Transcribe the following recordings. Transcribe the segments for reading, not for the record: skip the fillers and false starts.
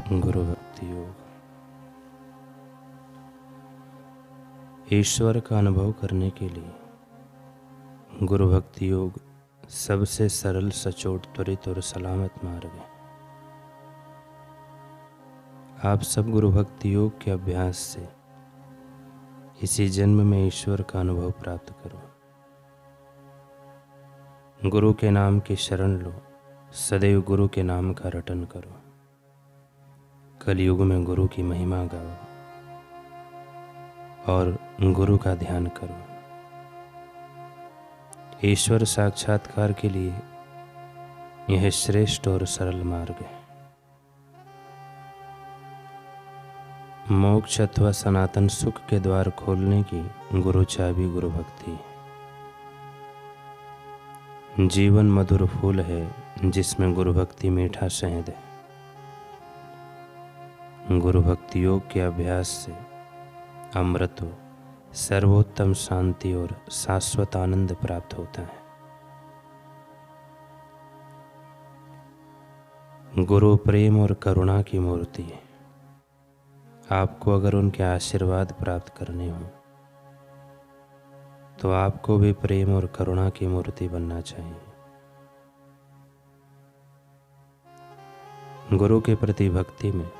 गुरु भक्ति योग। ईश्वर का अनुभव करने के लिए गुरु भक्ति योग सबसे सरल, सचोट, त्वरित और सलामत मार्ग है। आप सब गुरु भक्ति योग के अभ्यास से इसी जन्म में ईश्वर का अनुभव प्राप्त करो। गुरु के नाम की शरण लो, सदैव गुरु के नाम का रटन करो। कलयुग में गुरु की महिमा गाओ और गुरु का ध्यान करो। ईश्वर साक्षात्कार के लिए यह श्रेष्ठ और सरल मार्ग है। मोक्ष अथवा सनातन सुख के द्वार खोलने की गुरु चाबी गुरु भक्ति है। जीवन मधुर फूल है जिसमें गुरु भक्ति मीठा शहद है। गुरु भक्ति योग के अभ्यास से अमृत, सर्वोत्तम शांति और शाश्वत आनंद प्राप्त होता है। गुरु प्रेम और करुणा की मूर्ति है। आपको अगर उनके आशीर्वाद प्राप्त करने हो तो आपको भी प्रेम और करुणा की मूर्ति बनना चाहिए। गुरु के प्रति भक्ति में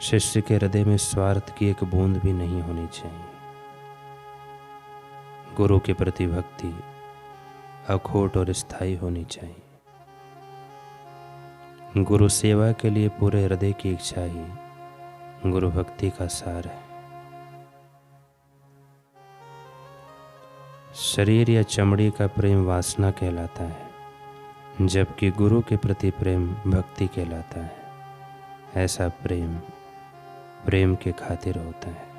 शिष्य के हृदय में स्वार्थ की एक बूंद भी नहीं होनी चाहिए। गुरु के प्रति भक्ति अखोट और स्थायी होनी चाहिए। गुरु सेवा के लिए पूरे हृदय की इच्छा ही गुरु भक्ति का सार है। शरीर या चमड़ी का प्रेम वासना कहलाता है, जबकि गुरु के प्रति प्रेम भक्ति कहलाता है। ऐसा प्रेम प्रेम के खातिर होता है।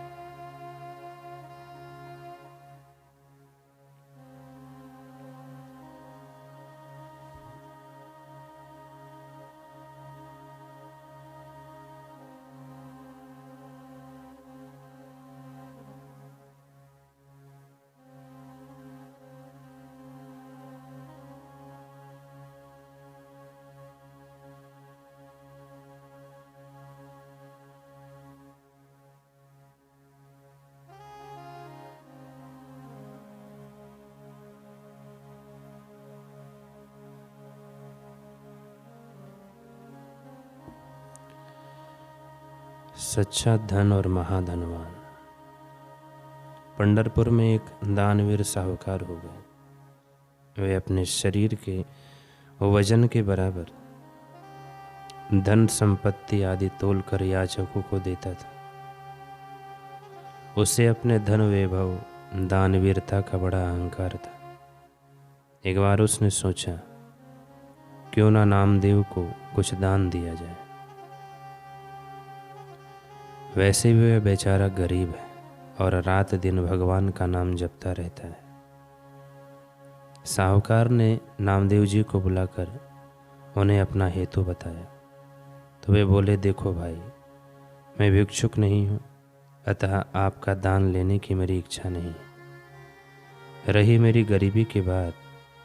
सच्चा धन और महाधनवान। पंढरपुर में एक दानवीर साहूकार हो गए। वे अपने शरीर के वजन के बराबर धन संपत्ति आदि तोलकर याचकों को देता था। उसे अपने धन वैभव दानवीरता का बड़ा अहंकार था। एक बार उसने सोचा, क्यों ना नामदेव को कुछ दान दिया जाए। वैसे भी वह बेचारा गरीब है और रात दिन भगवान का नाम जपता रहता है। साहूकार ने नामदेव जी को बुलाकर उन्हें अपना हेतु बताया तो वे बोले, देखो भाई, मैं भिक्षुक नहीं हूँ, अतः आपका दान लेने की मेरी इच्छा नहीं। रही मेरी गरीबी की बात,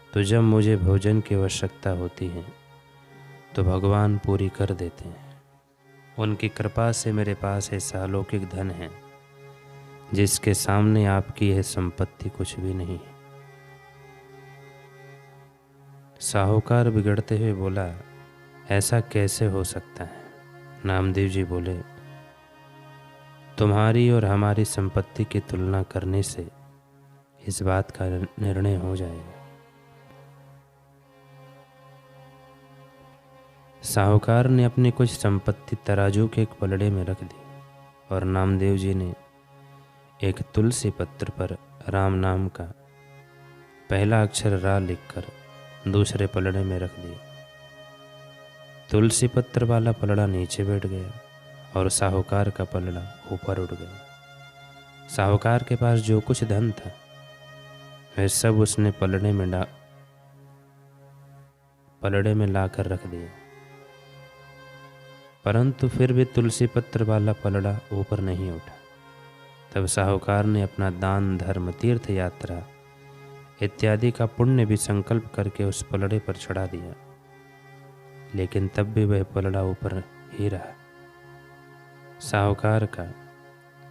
तो जब मुझे भोजन की आवश्यकता होती है तो भगवान पूरी कर देते हैं। उनकी कृपा से मेरे पास ऐसा अलौकिक धन है जिसके सामने आपकी यह संपत्ति कुछ भी नहीं है। साहूकार बिगड़ते हुए बोला, ऐसा कैसे हो सकता है? नामदेव जी बोले, तुम्हारी और हमारी संपत्ति की तुलना करने से इस बात का निर्णय हो जाएगा। साहूकार ने अपनी कुछ संपत्ति तराजू के एक पलड़े में रख दी और नामदेव जी ने एक तुलसी पत्र पर राम नाम का पहला अक्षर रा लिखकर दूसरे पलड़े में रख दिया। तुलसी पत्र वाला पलड़ा नीचे बैठ गया और साहूकार का पलड़ा ऊपर उठ गया। साहूकार के पास जो कुछ धन था वह सब उसने पलड़े में लाकर रख दिया, परंतु फिर भी तुलसी पत्र वाला पलड़ा ऊपर नहीं उठा। तब साहूकार ने अपना दान, धर्म, तीर्थ यात्रा इत्यादि का पुण्य भी संकल्प करके उस पलड़े पर चढ़ा दिया, लेकिन तब भी वह पलड़ा ऊपर ही रहा। साहूकार का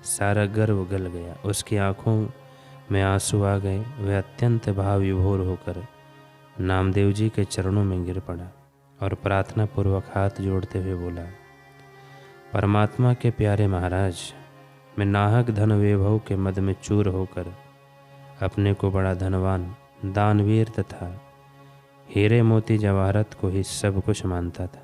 सारा गर्व गल गया, उसकी आंखों में आंसू आ गए। वह अत्यंत भाव विभोर होकर नामदेव जी के चरणों में गिर पड़ा और प्रार्थना पूर्वक हाथ जोड़ते हुए बोला, परमात्मा के प्यारे महाराज, मैं नाहक धन वैभव के मद में चूर होकर अपने को बड़ा धनवान, दानवीर तथा हीरे मोती जवाहरत को ही सब कुछ मानता था।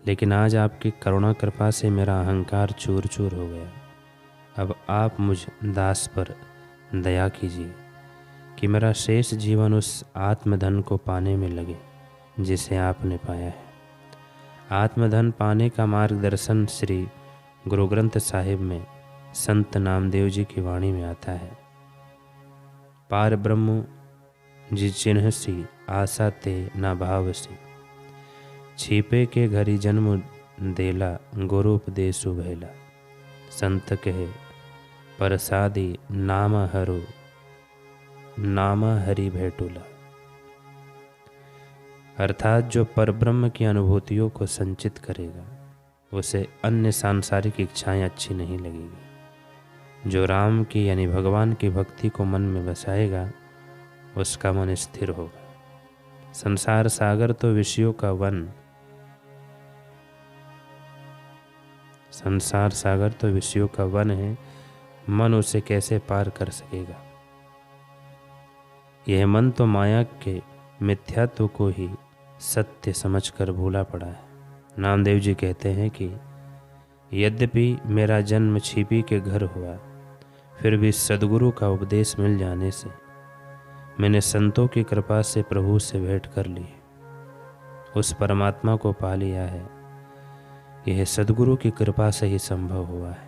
लेकिन आज आपकी करुणा कृपा से मेरा अहंकार चूर चूर हो गया। अब आप मुझ दास पर दया कीजिए कि मेरा शेष जीवन उस आत्मधन को पाने में लगे जिसे आपने पाया है। आत्मधन पाने का मार्गदर्शन श्री गुरु ग्रंथ साहिब में संत नामदेव जी की वाणी में आता है। पार ब्रह्म जी चिन्ह सी आशा ते ना भाव सी, छिपे के घरी जन्म देला गुरु उपदेशु भैला, संत कहे परसादी नाम हरो नाम हरि भेटुला। अर्थात जो परब्रह्म की अनुभूतियों को संचित करेगा उसे अन्य सांसारिक इच्छाएं अच्छी नहीं लगेगी। जो राम की यानी भगवान की भक्ति को मन में बसाएगा उसका मन स्थिर होगा। संसार सागर तो विषयों का वन, संसार सागर तो विषयों का वन है, मन उसे कैसे पार कर सकेगा। यह मन तो माया के मिथ्यात्व को ही सत्य समझकर भूला पड़ा है। नामदेव जी कहते हैं कि यद्यपि मेरा जन्म छिपी के घर हुआ, फिर भी सद्गुरु का उपदेश मिल जाने से मैंने संतों की कृपा से प्रभु से भेंट कर ली, उस परमात्मा को पा लिया है। यह सद्गुरु की कृपा से ही संभव हुआ है।